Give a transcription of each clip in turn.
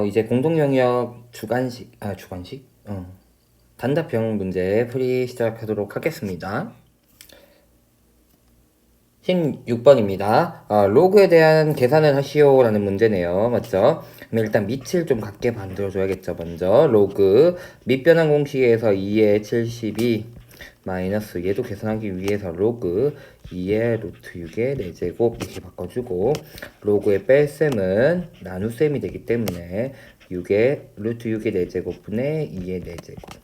이제 공동영역 주관식? 단답형 문제 풀이 시작하도록 하겠습니다. 16번입니다. 로그에 대한 계산을 하시오 라는 문제네요. 맞죠? 그럼 일단 밑을 좀 같게 만들어줘야겠죠. 먼저 로그 밑변환 공식에서 2의 72 마이너스 얘도 계산하기 위해서 로그 2의 루트 6의 4제곱 이렇게 바꿔주고 로그의 뺄셈은 나눗셈이 되기 때문에 6의 루트 6의 4제곱분의 2의 4제곱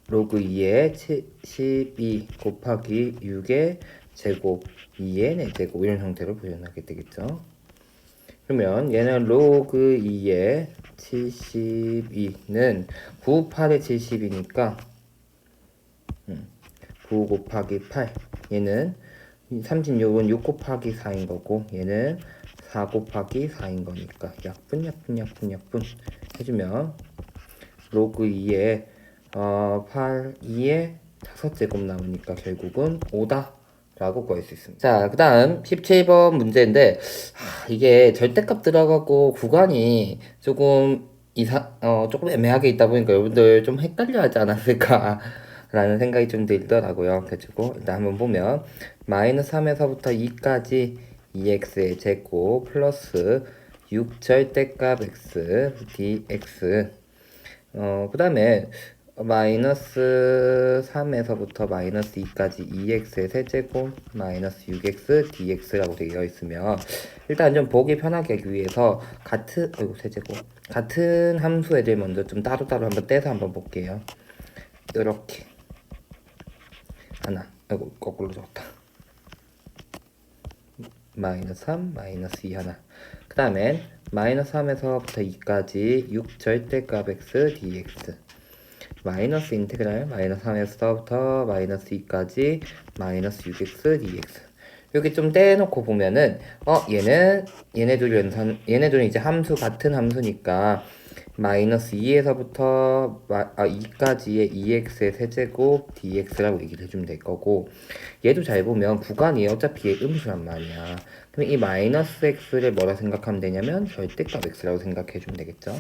로그 2의 12 곱하기 6의 제곱 2의 4제곱 이런 형태로 표현하게 되겠죠. 그러면 얘는 로그 2의 72는 9, 8의 70이니까 9 곱하기 8 얘는 36은 6 곱하기 4인 거고 얘는 4 곱하기 4인 거니까 약분 해주면 로그 2의 8, 2의 5제곱 나오니까 결국은 5다 라고 구할 수 있습니다. 자, 그 다음 17번 문제인데 이게 절대값 들어가고 구간이 조금 조금 애매하게 있다 보니까 여러분들 좀 헷갈려 하지 않았을까 라는 생각이 좀 들더라고요. 그래가지고 일단 한번 보면 마이너스 3에서부터 2까지 2x의 제곱 플러스 6 절대값 x dx 그 다음에 마이너스 3에서부터 마이너스 2까지 2x의 세제곱 마이너스 6x dx라고 되어 있으면 일단 좀 보기 편하게 하기 위해서 같은 함수 애들 먼저 좀 따로따로 한번 떼서 한번 볼게요. 이렇게 하나 거꾸로 적었다. 마이너스 3 마이너스 2 하나 그 다음엔 마이너스 3에서부터 2까지 6 절대값 x dx 마이너스 인테그랄 마이너스 3에서부터 마이너스 2까지 마이너스 6x dx 여기 좀 떼놓고 보면은 얘네들은 이제 함수 같은 함수니까 마이너스 2에서부터 2까지의 2x의 세제곱 dx라고 얘기를 해주면 될 거고 얘도 잘 보면 구간이 어차피 얘 음수란 말이야. 그럼 이 마이너스 x를 뭐라 생각하면 되냐면 절대값 x라고 생각해 주면 되겠죠.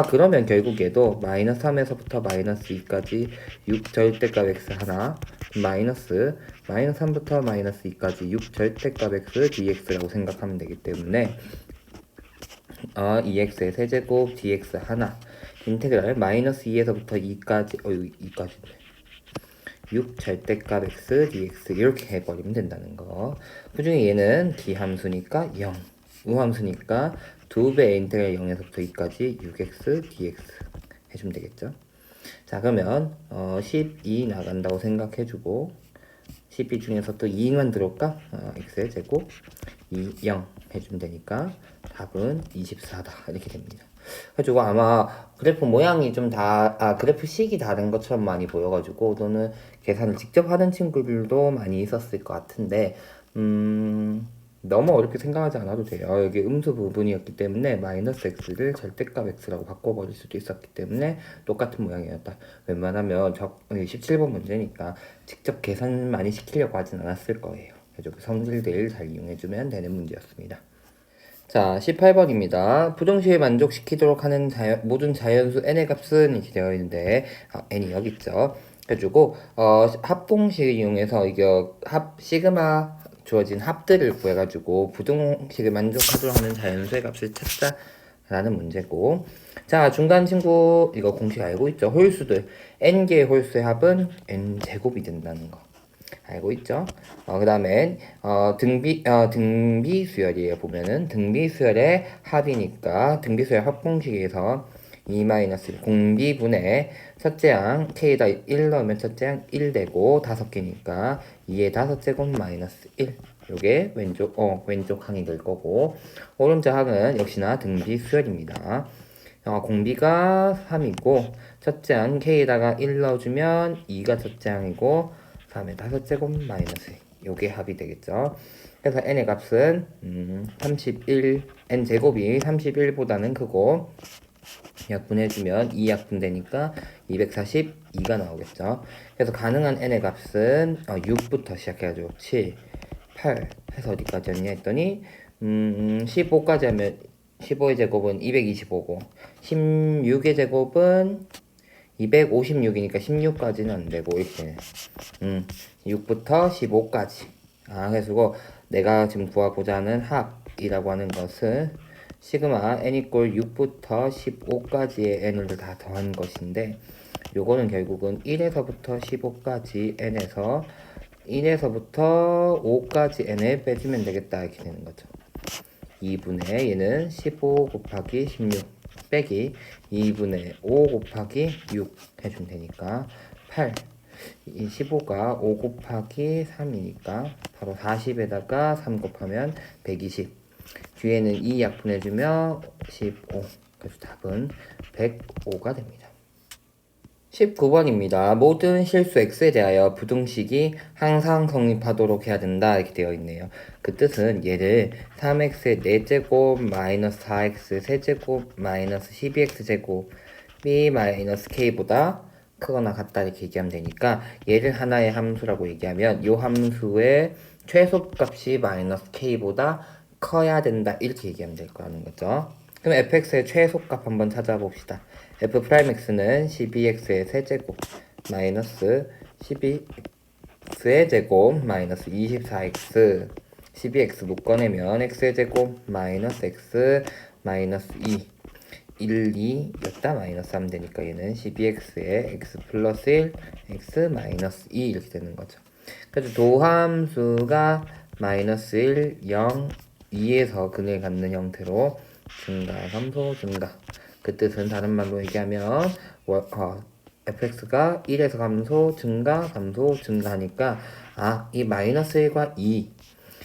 그러면 결국 얘도 마이너스 3에서부터 마이너스 2까지 6 절대값 x 하나 마이너스 3부터 마이너스 2까지 6 절대값 x dx라고 생각하면 되기 때문에 2x의 세제곱 dx 하나 인테그랄 마이너스 2에서부터 2까지 6 절대값 x dx 이렇게 해버리면 된다는 거. 그 중에 얘는 d함수니까 0 우함수니까 2배의 인테그랄 0에서부터 2까지 6x dx 해주면 되겠죠. 자 그러면 12 나간다고 생각해주고 12 중에서 또 2만 들어올까? x의 제곱 0 해주면 되니까 답은 24다 이렇게 됩니다. 그래가지고 아마 그래프 모양이 좀 그래프식이 다른 것처럼 많이 보여가지고 또는 계산을 직접 하는 친구들도 많이 있었을 것 같은데 너무 어렵게 생각하지 않아도 돼요. 여기 음수 부분이었기 때문에 마이너스 x를 절대값 x라고 바꿔버릴 수도 있었기 때문에 똑같은 모양이었다. 웬만하면 17번 문제니까 직접 계산 많이 시키려고 하진 않았을 거예요. 그래서 성질들 잘 이용해주면 되는 문제였습니다. 자, 18번입니다. 부등식을 만족시키도록 하는 모든 자연수 n의 값은 이렇게 되어 있는데 n이 여기 있죠. 그래가지고 합공식을 이용해서 시그마 주어진 합들을 구해가지고 부등식을 만족하도록 하는 자연수의 값을 찾자라는 문제고 자 중간 친구 이거 공식 알고 있죠? 홀수들 n개의 홀수의 합은 n제곱이 된다는 거 알고 있죠? 그 다음에 등비수열이에요. 보면은 등비수열의 합이니까 등비수열 합공식에서 2-1 공비분의 첫째 항 k에다 1 넣으면 첫째 항 1 되고 5개니까 2의 5제곱 마이너스 1 요게 왼쪽 항이 될 거고 오른쪽 항은 역시나 등비수열입니다. 공비가 3이고 첫째 항 k에다가 1 넣어주면 2가 첫째 항이고 3의 5제곱 마이너스 요게 합이 되겠죠. 그래서 n의 값은 31 n제곱이 31보다는 크고 약분해주면 2약분 되니까 242가 나오겠죠. 그래서 가능한 n의 값은 6부터 시작해가지고 7, 8 해서 어디까지 했냐 했더니 15까지 하면 15의 제곱은 225고 16의 제곱은 256이니까 16까지는 안 되고 이렇게 6부터 15까지. 그래서 내가 지금 구하고자 하는 합이라고 하는 것은 시그마 n 이꼴 6부터 15까지의 n을 다 더한 것인데 요거는 결국은 1에서부터 15까지 n에서 1에서부터 5까지 n을 빼주면 되겠다 이렇게 되는 거죠. 2분의 얘는 15 곱하기 16 빼기 2분의 5 곱하기 6 해주면 되니까 8. 이 15가 5 곱하기 3이니까 바로 40에다가 3 곱하면 120. 뒤에는 2 약분해주면 15. 그래서 답은 105가 됩니다. 19번입니다. 모든 실수 x에 대하여 부등식이 항상 성립하도록 해야 된다 이렇게 되어 있네요. 그 뜻은 얘를 3x의 4제곱 마이너스 4x 세제곱 마이너스 12x제곱이 마이너스 k보다 크거나 같다 이렇게 얘기하면 되니까 얘를 하나의 함수라고 얘기하면 이 함수의 최소값이 마이너스 k보다 커야 된다 이렇게 얘기하면 될 거라는 거죠. 그럼 fx의 최소값 한번 찾아봅시다. f'x는 12x의 세제곱 마이너스 12x의 제곱 마이너스 24x 12x 묶어내면 x의 제곱 마이너스 x 마이너스 2 1, 2였다 마이너스 3 되니까 얘는 12x의 x 플러스 1 x 마이너스 2 이렇게 되는 거죠. 그래서 도함수가 마이너스 1, 0, 2에서 근을 갖는 형태로 증가, 감소, 증가. 그 뜻은 다른 말로 얘기하면 fx가 1에서 감소, 증가, 감소, 증가하니까 이 마이너스 1과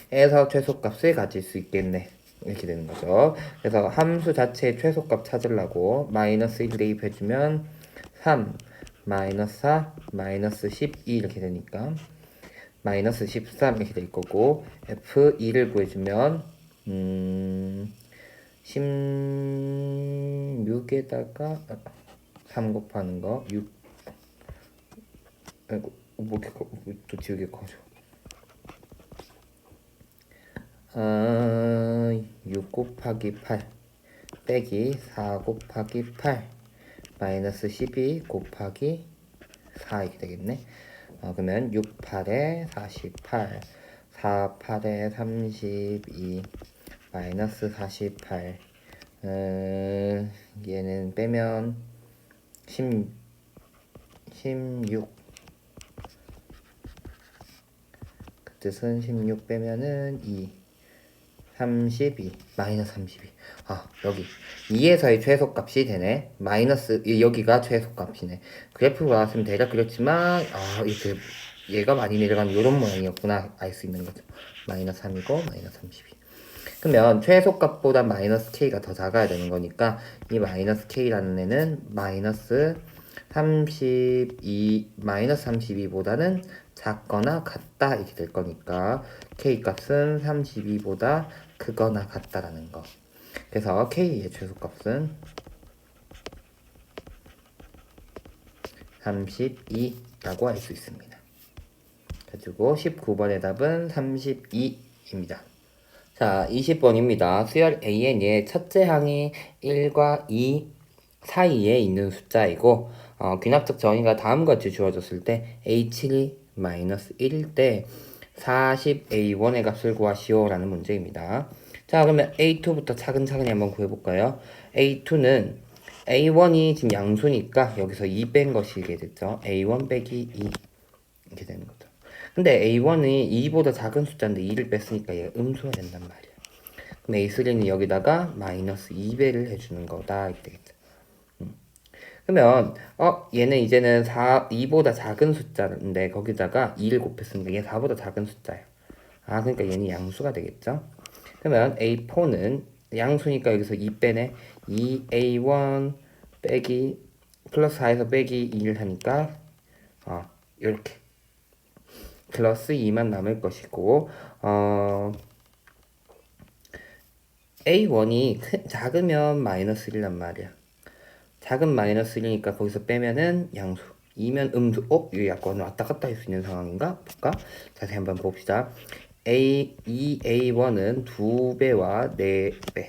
2에서 최소값을 가질 수 있겠네. 이렇게 되는 거죠. 그래서 함수 자체의 최소값 찾으려고 마이너스 1 대입해주면 3, 마이너스 4, 마이너스 12 이렇게 되니까 마이너스 13 이렇게 될 거고 f2를 구해주면 16에다가 3 곱하는 거 6. 아이고 뭐 이렇게 또 지우개 커져. 6 곱하기 8 빼기 4 곱하기 8 마이너스 12 곱하기 4 이렇게 되겠네. 그러면 6, 8에 48 4, 8에 32 마이너스 48 얘는 빼면 16 그 뜻은 16 빼면은 2 32 마이너스 32 여기 2에서의 최소값이 되네. 마이너스 여기가 최소값이네. 그래프 나왔으면 대략 그렸지만 이렇게 얘가 많이 내려가는 이런 모양이었구나 알 수 있는 거죠. 마이너스 3이고 마이너스 32. 그러면 최소값보다 마이너스 k가 더 작아야 되는 거니까 이 마이너스 k라는 애는 마이너스 32보다는 작거나 같다 이렇게 될 거니까 k 값은 32보다 크거나 같다라는 거. 그래서 k의 최소값은 32라고 할 수 있습니다. 가지고 19번의 답은 32입니다. 자, 20번입니다. 수열 AN의 첫째 항이 1과 2 사이에 있는 숫자이고 귀납적 정의가 다음과 같이 주어졌을 때 A7-1일 때 40A1의 값을 구하시오 라는 문제입니다. 자, 그러면 A2부터 차근차근히 한번 구해볼까요? A2는 A1이 지금 양수니까 여기서 2 뺀 것이게 됐죠. A1 빼기 2 이렇게 되는 거죠. 근데 A1이 2보다 작은 숫자인데 2를 뺐으니까 얘가 음수가 된단 말이야. 그럼 A3는 여기다가 마이너스 2배를 해주는 거다 이렇게 되겠죠. 그러면 얘는 이제는 2보다 작은 숫자인데 거기다가 2를 곱했으니까 얘 4보다 작은 숫자야. 그러니까 얘는 양수가 되겠죠. 그러면 A4는 양수니까 여기서 2 빼네. 2A1 빼기 플러스 4에서 빼기 2를 하니까 이렇게 플러스 2만 남을 것이고 A1이 작으면 마이너스 1란 말이야. 작은 마이너스 1이니까 거기서 빼면은 양수 2면 음수. 이 약간 왔다 갔다 할 수 있는 상황인가? 볼까? 자세히 한번 봅시다. A1은 2배와 4배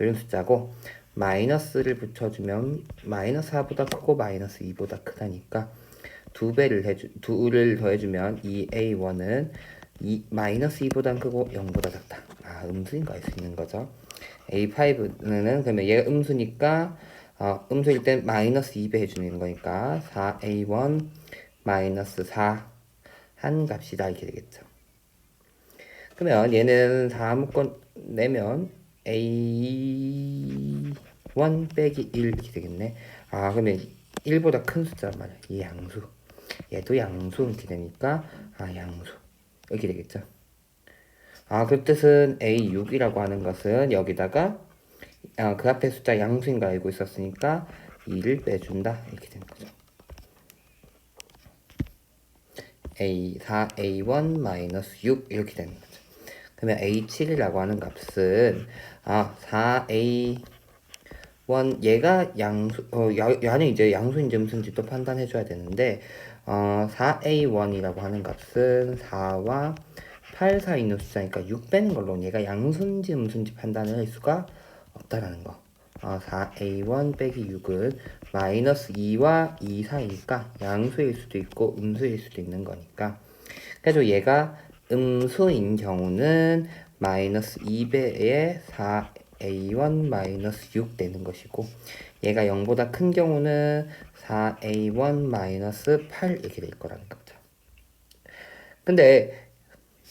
이런 숫자고 마이너스를 붙여주면 마이너스 4보다 크고 마이너스 2보다 크다니까 두를 더해주면 이 A1은 마이너스 2보다 크고 0보다 작다. 음수인 거 알 수 있는 거죠. A5는 그러면 얘가 음수니까 음수일 땐 마이너스 2배 해주는 거니까 4A1 마이너스 4 한 값이다 이렇게 되겠죠. 그러면 얘는 4 묶어 내면 A1 빼기 1 이렇게 되겠네. 그러면 1보다 큰 숫자란 말이야. 이 양수. 얘도 양수 이렇게 되니까 양수 이렇게 되겠죠. 그 뜻은 A6이라고 하는 것은 여기다가 그 앞에 숫자 양수인 거 알고 있었으니까 2를 빼준다 이렇게 되는 거죠. A4A1-6 이렇게 되는 거죠. 그러면 A7이라고 하는 값은 4A1 얘가 양수 얘는 이제 양수인지 음수인지 또 판단해 줘야 되는데 4A1이라고 하는 값은 4와 8 사이 있는 숫자니까 6 빼는 걸로 얘가 양수인지 음수인지 판단을 할 수가 없다라는 거. 4A1 빼기 6은 마이너스 2와 2 사이니까 양수일 수도 있고 음수일 수도 있는 거니까. 그래서 얘가 음수인 경우는 마이너스 2배의 4A1 마이너스 6 되는 것이고 얘가 0보다 큰 경우는 4A1 마이너스 8 이렇게 될 거라는 거죠. 근데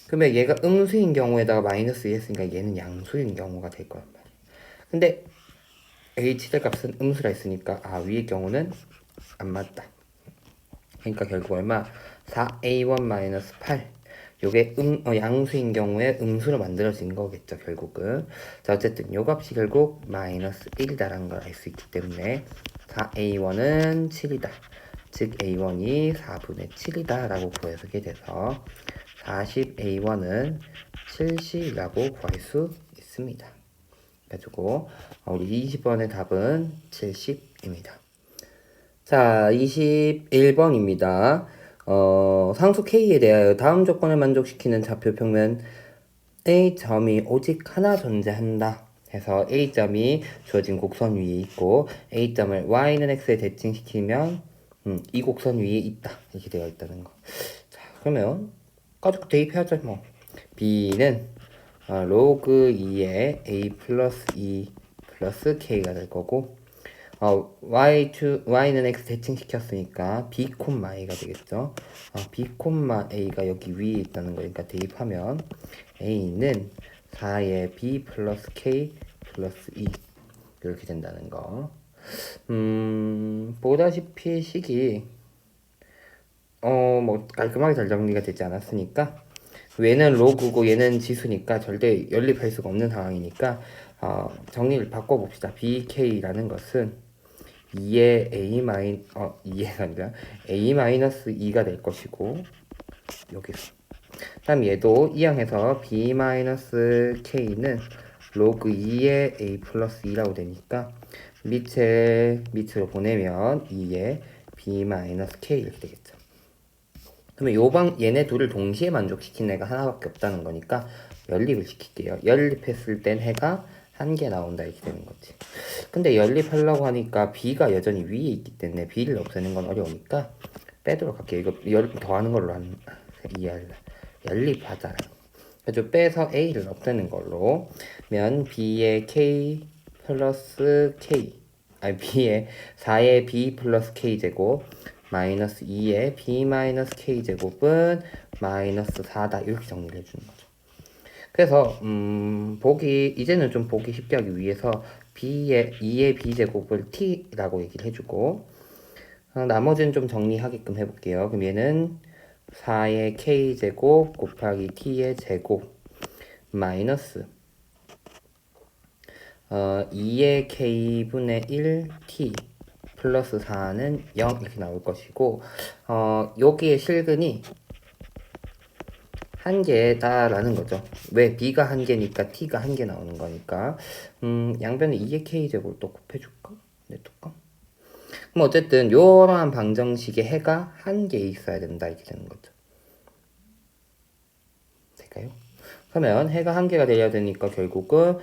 그러면 얘가 음수인 경우에다가 마이너스 2 했으니까 얘는 양수인 경우가 될 거란 말이야. 근데 H의 값은 음수라 했으니까 위의 경우는 안 맞다. 그러니까 결국 얼마? 4A1-8 요게 양수인 경우에 음수로 만들어진 거겠죠 결국은. 자 어쨌든 요 값이 결국 마이너스 1이다라는 걸 알 수 있기 때문에 4A1은 7이다. 즉 A1이 4분의 7이다 라고 구해주게 돼서 40A1은 70이라고 구할 수 있습니다. 그래가지고 우리 20번의 답은 70입니다. 자, 21번입니다. 상수 K에 대하여 다음 조건을 만족시키는 좌표 평면 A점이 오직 하나 존재한다. 해서 A점이 주어진 곡선 위에 있고 A점을 Y는 X에 대칭시키면 이 곡선 위에 있다. 이렇게 되어 있다는 거. 자, 그러면 가지고 대입해야죠. 뭐 B는 로그 2의 A 플러스 2 플러스 K가 될 거고 Y는 X 대칭시켰으니까 B, A가 되겠죠. B, A가 여기 위에 있다는 거니까 대입하면 A는 4의 B 플러스 K 플러스 2 이렇게 된다는 거. 보다시피 식이 뭐 깔끔하게 잘 정리가 되지 않았으니까 얘는 로그고 얘는 지수니까 절대 연립할 수가 없는 상황이니까 정리를 바꿔봅시다. BK라는 것은 2의 A-2가 아니라 A-2가 될 것이고 여기서 다음 얘도 이항해서 B-K는 로그 2의 A 플러스 2라고 되니까 밑으로 보내면 2의 B-K 이렇게 되겠죠. 그러면 얘네 둘을 동시에 만족시킨 애가 하나밖에 없다는 거니까 연립을 시킬게요. 연립했을 땐 해가 한 개 나온다 이렇게 되는 거지. 근데 연립하려고 하니까 B가 여전히 위에 있기 때문에 B를 없애는 건 어려우니까 빼도록 할게요. 이거 더하는 걸로 이해할래. 연립하자. 그래서 빼서 A를 없애는 걸로 면 B의 K 플러스 K B의 4의 B 플러스 K 제곱 마이너스 2의 B 마이너스 K 제곱은 마이너스 4다 이렇게 정리를 해주는 거죠. 그래서 이제는 좀 보기 쉽게 하기 위해서 2의 B 제곱을 T라고 얘기를 해주고 나머지는 좀 정리하게끔 해볼게요. 그럼 얘는 4의 K 제곱 곱하기 T의 제곱 마이너스 2의 K분의 1 T 플러스 4는 0 이렇게 나올 것이고 여기에 실근이 한 개다라는 거죠. 왜? B가 한 개니까 T가 한 개 나오는 거니까 양변에 2의 K제곱을 또 곱해줄까? 네, 뚜껑. 그럼 어쨌든 요러한 방정식의 해가 한 개 있어야 된다 이렇게 되는 거죠. 될까요? 그러면 해가 한 개가 돼야 되니까 결국은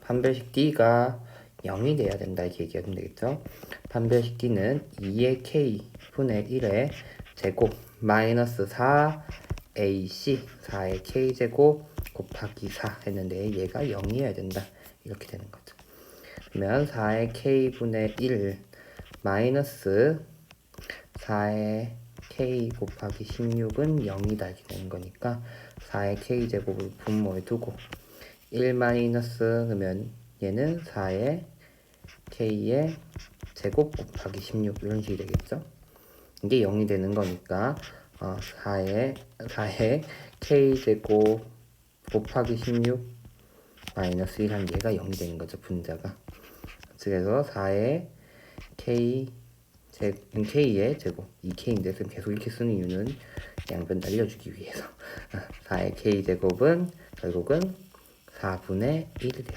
판별식 D가 0이 돼야 된다 이렇게 얘기하면 되겠죠. 판별식 D는 2의 K분의 1의 제곱 마이너스 4AC 4의 K제곱 곱하기 4 했는데 얘가 0이어야 된다 이렇게 되는 거죠. 그러면 4의 K분의 1 마이너스 4의 K 곱하기 16은 0이다 이렇게 되는 거니까 4의 K제곱을 분모에 두고 1 마이너스 그러면 얘는 4의 K의 제곱 곱하기 16 이런 식이 되겠죠. 이게 0이 되는 거니까 4의 K제곱 곱하기 16 마이너스 1 한 개가 0이 되는 거죠. 분자가. 그래서 4의 K의 제곱 2K인데 지금 계속 이렇게 쓰는 이유는 양변 날려주기 위해서 4의 K제곱은 결국은 4분의 1이 돼야 된다.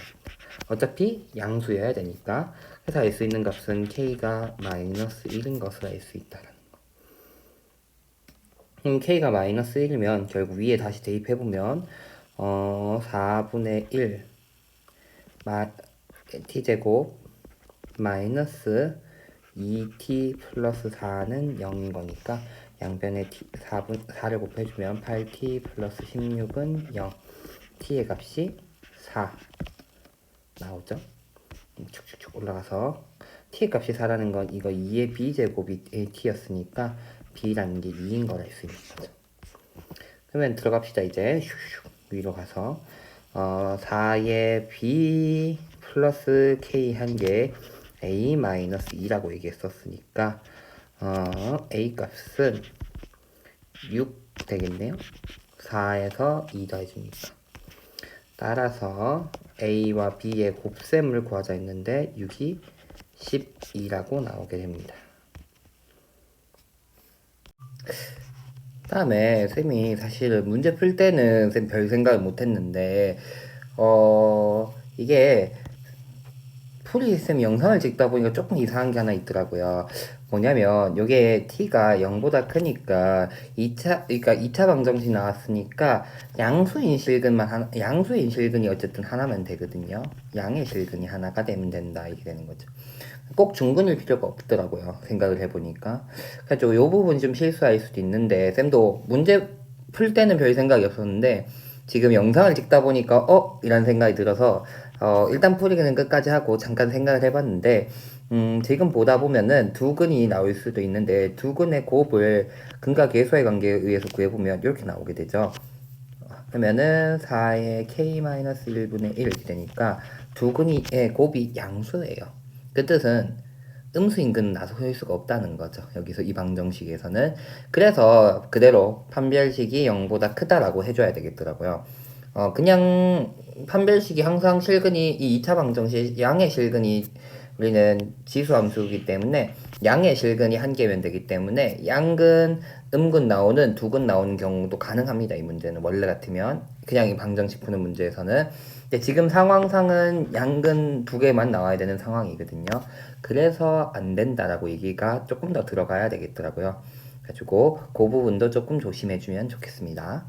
어차피 양수여야 되니까 그래서 알 수 있는 값은 K가 마이너스 1인 것을 알 수 있다는 거. K가 마이너스 1이면 결국 위에 다시 대입해보면 4분의 1 T제곱 마이너스 2t 플러스 4는 0인 거니까 양변에 4를 곱해주면 8t 플러스 16은 0 t의 값이 4 나오죠. 축축축 올라가서 t의 값이 4라는 건 이거 2의 b제곱이 t였으니까 b라는 게 2인 걸 알 수 있는 거죠. 그러면 들어갑시다. 이제 슉슉 위로 가서 4의 b 플러스 k 한 개 a 마이너스 2라고 얘기했었으니까 a 값은 6 되겠네요. 4에서 2 더해주니까 따라서 a와 b의 곱셈을 구하자 했는데 6이 12라고 나오게 됩니다. 다음에 쌤이 사실 문제 풀 때는 쌤 별 생각을 못 했는데 이게 풀이 쌤 영상을 찍다 보니까 조금 이상한 게 하나 있더라고요. 뭐냐면 요게 t가 0보다 크니까 2차 방정식 나왔으니까 양수인 실근이 어쨌든 하나면 되거든요. 양의 실근이 하나가 되면 된다 이렇게 되는 거죠. 꼭 중근일 필요가 없더라고요. 생각을 해보니까. 그래서 요 부분 좀 실수할 수도 있는데 쌤도 문제 풀 때는 별 생각이 없었는데 지금 영상을 찍다 보니까 이런 생각이 들어서 일단 풀이는 끝까지 하고 잠깐 생각을 해봤는데 지금 보다 보면은 두 근이 나올 수도 있는데 두 근의 곱을 근과 계수의 관계에 의해서 구해보면 이렇게 나오게 되죠. 그러면은 4의 k-1분의 1 이렇게 되니까 두 근의 곱이 양수예요. 그 뜻은 음수인 근은 나설 수가 없다는 거죠. 여기서 이 방정식에서는. 그래서 그대로 판별식이 0보다 크다라고 해줘야 되겠더라고요. 그냥 판별식이 항상 실근이 이 2차 방정식 양의 실근이 우리는 지수함수이기 때문에 양의 실근이 한 개면 되기 때문에 양근, 음근 나오는 두근 나오는 경우도 가능합니다. 이 문제는 원래 같으면 그냥 이 방정식 푸는 문제에서는. 근데 지금 상황상은 양근 두 개만 나와야 되는 상황이거든요. 그래서 안 된다라고 얘기가 조금 더 들어가야 되겠더라고요. 그래가지고 그 부분도 조금 조심해주면 좋겠습니다.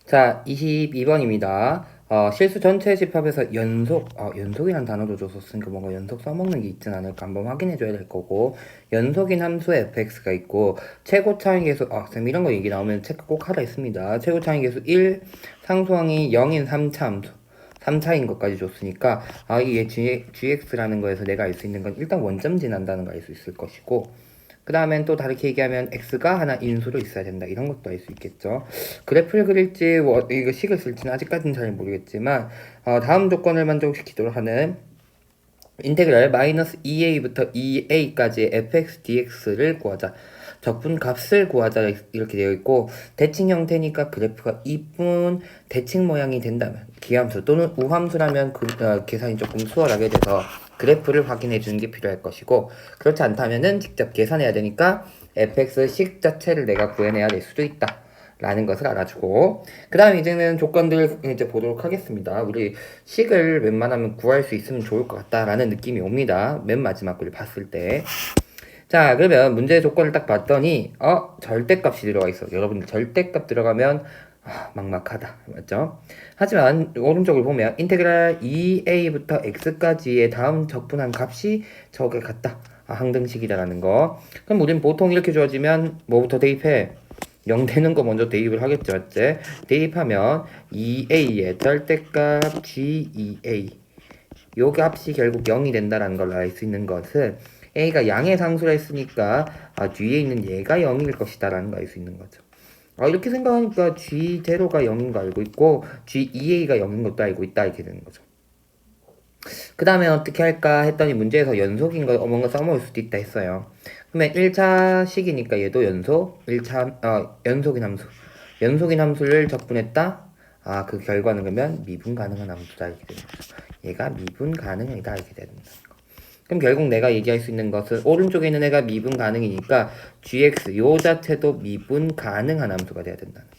자, 22번입니다. 실수 전체 집합에서 연속이란 단어도 줬었으니까 뭔가 연속 써먹는 게 있진 않을까 한번 확인해줘야 될 거고, 연속인 함수 fx가 있고, 최고 차이 계수, 쌤 이런 거 얘기 나오면 체크 꼭 하라 했습니다. 최고 차이 계수 1, 상수항이 0인 3차 함수. 3차인 것까지 줬으니까, 이게 gx라는 거에서 내가 알 수 있는 건 일단 원점 지난다는 거 알 수 있을 것이고, 그 다음엔 또 다르게 얘기하면 x가 하나 인수로 있어야 된다 이런 것도 알 수 있겠죠. 그래프를 그릴지 이거 식을 쓸지는 아직까지는 잘 모르겠지만 다음 조건을 만족시키도록 하는 인테그랄 마이너스 2a부터 2a까지의 fx dx를 구하자. 적분 값을 구하자 이렇게 되어 있고 대칭 형태니까 그래프가 이쁜 대칭 모양이 된다면 기함수 또는 우함수라면 계산이 조금 수월하게 돼서 그래프를 확인해 주는 게 필요할 것이고 그렇지 않다면은 직접 계산해야 되니까 fx 식 자체를 내가 구해내야 될 수도 있다 라는 것을 알아주고 그 다음 이제는 조건들 이제 보도록 하겠습니다. 우리 식을 웬만하면 구할 수 있으면 좋을 것 같다라는 느낌이 옵니다. 맨 마지막 걸 봤을 때. 자, 그러면 문제 조건을 딱 봤더니 절대값이 들어가 있어. 여러분들 절대값 들어가면 막막하다. 맞죠? 하지만 오른쪽을 보면 인테그랄 2a부터 x까지의 다음 적분한 값이 저게 같다. 항등식이다라는 거. 그럼 우린 보통 이렇게 주어지면 뭐부터 대입해? 0 되는 거 먼저 대입을 하겠죠. 맞지? 대입하면 2a의 절대값 g2a 요 값이 결국 0이 된다라는 걸 알 수 있는 것은 a가 양의 상수라 했으니까 뒤에 있는 얘가 0일 것이다라는 걸 알 수 있는 거죠. 이렇게 생각하니까 G0가 0인 거 알고 있고 G2A가 0인 것도 알고 있다 이렇게 되는 거죠. 그 다음에 어떻게 할까 했더니 문제에서 연속인 거 뭔가 써먹을 수도 있다 했어요. 그러면 1차 식이니까 얘도 연속인 함수. 연속인 함수를 적분했다. 그 결과는 그러면 미분 가능한 함수다 이렇게 되는 거죠. 얘가 미분 가능이다 이렇게 되는 거죠. 그럼 결국 내가 얘기할 수 있는 것은 오른쪽에 있는 애가 미분 가능이니까 gx 요 자체도 미분 가능한 함수가 돼야 된다는 거.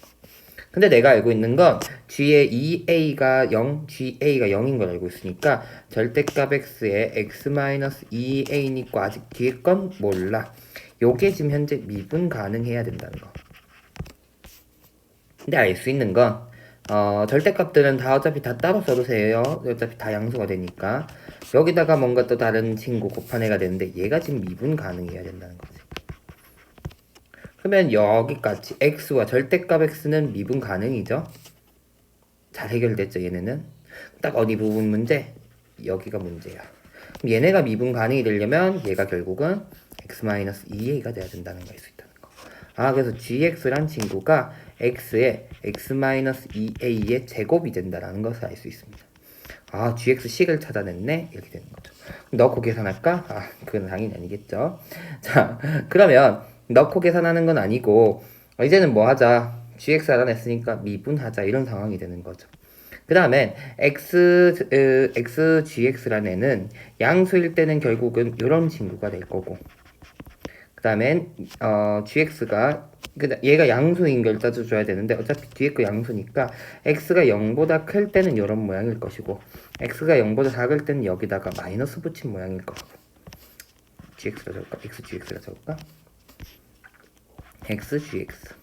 근데 내가 알고 있는 건 g의 2a가 0, ga가 0인 걸 알고 있으니까 절대값 x에 x-2a니까 아직 뒤에 건 몰라. 요게 지금 현재 미분 가능해야 된다는 거. 근데 알 수 있는 건 절대값들은 다 어차피 다 따로 써도 돼요. 어차피 다 양수가 되니까. 여기다가 뭔가 또 다른 친구 곱한 애가 되는데 얘가 지금 미분 가능해야 된다는 거지. 그러면 여기까지 x와 절대값 x는 미분 가능이죠. 잘 해결됐죠. 얘네는. 딱 어디 부분 문제? 여기가 문제야. 그럼 얘네가 미분 가능이 되려면 얘가 결국은 x-2a가 돼야 된다는 걸 알 수 있다는 거. 그래서 gx란 친구가 x의 x-2a의 제곱이 된다라는 것을 알 수 있습니다. gx식을 찾아냈네? 이렇게 되는 거죠. 넣고 계산할까? 그건 당연히 아니겠죠. 자, 그러면 넣고 계산하는 건 아니고 이제는 뭐 하자? gx 알아냈으니까 미분하자 이런 상황이 되는 거죠. 그 다음에 xgx라는 애는 양수일 때는 결국은 이런 친구가 될 거고 그 다음엔 gx가 얘가 양수인 걸 따져줘야 되는데 어차피 뒤에 거 양수니까 x가 0보다 클 때는 이런 모양일 것이고 x가 0보다 작을 때는 여기다가 마이너스 붙인 모양일 거고 gx라 적을까? xgx라 적을까? xgx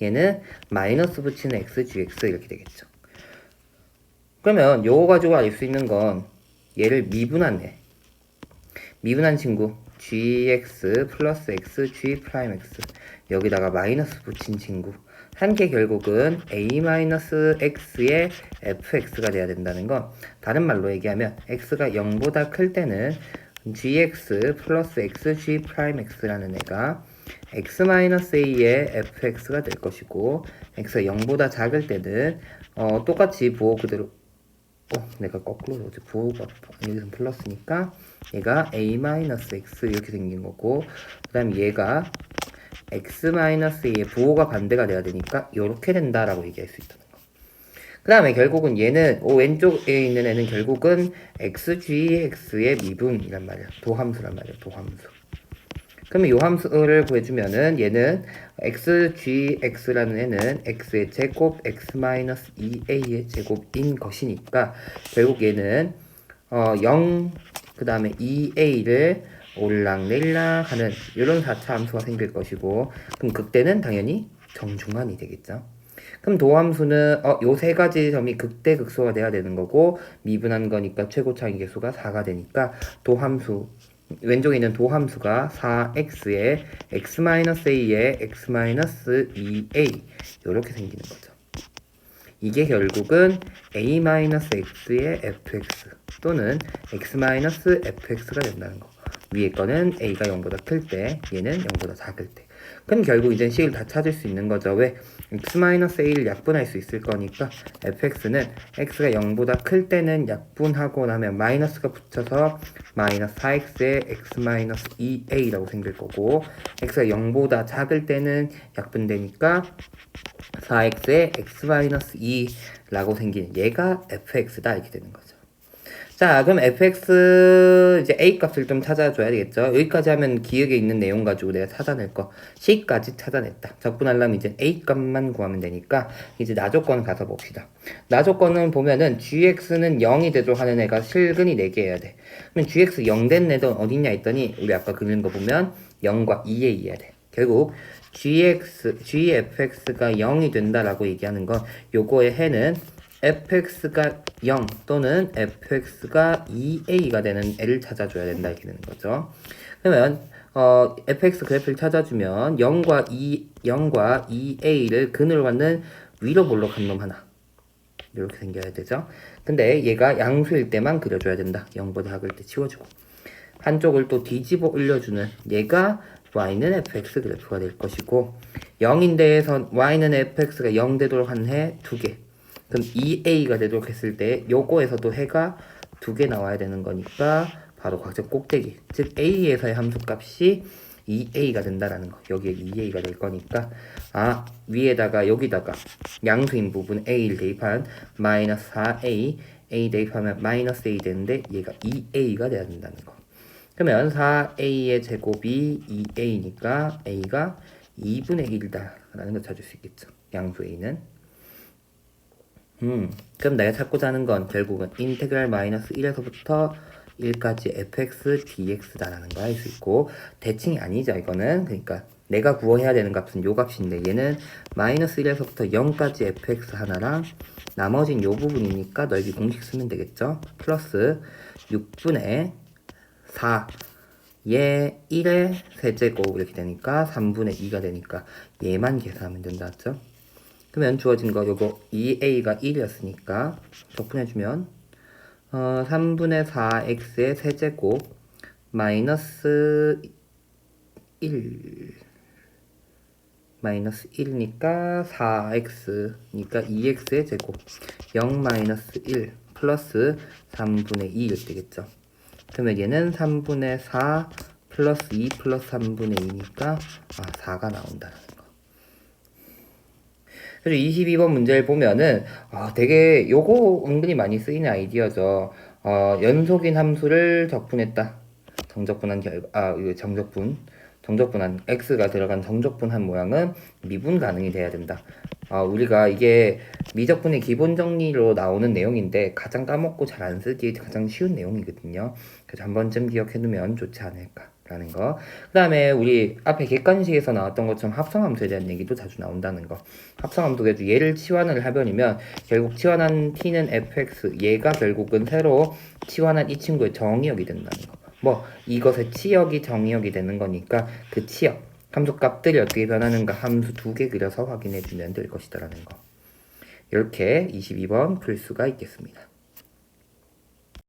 얘는 마이너스 붙이는 xgx 이렇게 되겠죠. 그러면 요거 가지고 알 수 있는 건 얘를 미분한 친구 gx 플러스 x g 프라임 x 여기다가 마이너스 붙인 친구 한 개 결국은 a-x의 fx가 돼야 된다는 건 다른 말로 얘기하면 x가 0보다 클 때는 gx 플러스 x g 프라임 x라는 애가 x-a의 fx가 될 것이고 x가 0보다 작을 때는 똑같이 부호 그대로 내가 거꾸로 넣었지. 부호가 여기서 플러스니까 얘가 a-x 이렇게 생긴 거고 그 다음 얘가 x-a의 부호가 반대가 돼야 되니까 이렇게 된다라고 얘기할 수 있다는 거. 그 다음에 결국은 얘는 왼쪽에 있는 애는 결국은 xgx의 미분이란 말이야. 도함수란 말이야. 도함수. 그러면 요 함수를 구해주면은 얘는 xgx라는 애는 x의 제곱 x-2a의 제곱인 것이니까 결국 얘는 0 그 다음에 2a를 올락내리락 하는 이런 4차 함수가 생길 것이고 그럼 극대는 당연히 정중한이 되겠죠. 그럼 도함수는 요 세 가지 점이 극대 극소가 돼야 되는 거고 미분한 거니까 최고 차이 계수가 4가 되니까 도함수 왼쪽에 있는 도함수가 4x의 x-a의 x-2a 이렇게 생기는 거죠. 이게 결국은 a-x의 fx 또는 x-fx가 된다는 거. 위에 거는 a가 0보다 클 때, 얘는 0보다 작을 때. 그럼 결국 이제 식을 다 찾을 수 있는 거죠. 왜? x-a를 약분할 수 있을 거니까 fx는 x가 0보다 클 때는 약분하고 나면 마이너스가 붙여서 마이너스 4x의 x-2a라고 생길 거고 x가 0보다 작을 때는 약분되니까 4x의 x-2라고 생기는 얘가 fx다 이렇게 되는 거죠. 자, 그럼 fx 이제 a 값을 좀 찾아줘야 되겠죠. 여기까지 하면 기억에 있는 내용 가지고 내가 찾아낼 거 c까지 찾아냈다. 적분하려면 이제 a 값만 구하면 되니까 이제 나조건 가서 봅시다. 나조건을 보면은 gx는 0이 되도록 하는 애가 실근이 4개 해야 돼. 그러면 gx 0 된 애도 어딨냐 했더니 우리 아까 그린 거 보면 0과 2에 해야 돼. 결국 gfx가 0이 된다라고 얘기하는 건 요거의 해는 fx가 0 또는 fx가 2a가 되는 애를 찾아줘야 된다 이렇게 되는 거죠. 그러면 fx 그래프를 찾아주면 0과 2a를 근으로 갖는 위로 볼록한 놈 하나 이렇게 생겨야 되죠. 근데 얘가 양수일 때만 그려줘야 된다. 0보다 작을 때 치워주고 한쪽을 또 뒤집어 올려주는 얘가 y는 fx 그래프가 될 것이고 0인데에서 y는 fx가 0 되도록 한 해 2개 그럼 2a가 되도록 했을 때 요거에서도 해가 2개 나와야 되는 거니까 바로 각각 꼭대기 즉 a에서의 함수값이 2a가 된다라는 거 여기에 2a가 될 거니까 위에다가 여기다가 양수인 부분 a를 대입한 마이너스 4a a 대입하면 마이너스 a 되는데 얘가 2a가 돼야 된다는 거 그러면 4a의 제곱이 2a니까 a가 2분의 1이다 라는 걸 찾을 수 있겠죠 양수 a는 그럼 내가 찾고자 하는 건 결국은 인테그랄 마이너스 1에서부터 1까지 fx dx다라는 걸 알 수 있고 대칭이 아니죠 이거는 그러니까 내가 구해야 되는 값은 요 값인데 얘는 마이너스 1에서부터 0까지 fx 하나랑 나머진 요 부분이니까 넓이 공식 쓰면 되겠죠 플러스 6분의 4 얘 1의 세제곱 이렇게 되니까 3분의 2가 되니까 얘만 계산하면 된다 했죠 그러면 주어진 거 요거 2a가 1이었으니까 적분해주면 3분의 4x의 세제곱 마이너스 1 마이너스 1이니까 4x니까 2x의 제곱 0 마이너스 1 플러스 3분의 2 이렇게 되겠죠 그러면 얘는 3분의 4 플러스 2 플러스 3분의 2니까 4가 나온다라는 거 그래서 22번 문제를 보면은 되게 요거 은근히 많이 쓰이는 아이디어죠. 연속인 함수를 적분했다. 정적분한 결과 이거 정적분한 x가 들어간 정적분한 모양은 미분 가능이 돼야 된다. 우리가 이게 미적분의 기본 정리로 나오는 내용인데 가장 까먹고 잘 안 쓰기 가장 쉬운 내용이거든요. 그래서 한 번쯤 기억해 두면 좋지 않을까라는 거. 그 다음에 우리 앞에 객관식에서 나왔던 것처럼 합성함수에 대한 얘기도 자주 나온다는 거. 합성함수에도 얘를 치환을 하변이면 결국 치환한 t는 fx 얘가 결국은 새로 치환한 이 친구의 정의역이 된다는 거. 이것의 치역이 정의역이 되는 거니까 그 치역 함수값들이 어떻게 변하는가 함수 2개 그려서 확인해 주면 될 것이다라는 거. 이렇게 22번 풀 수가 있겠습니다.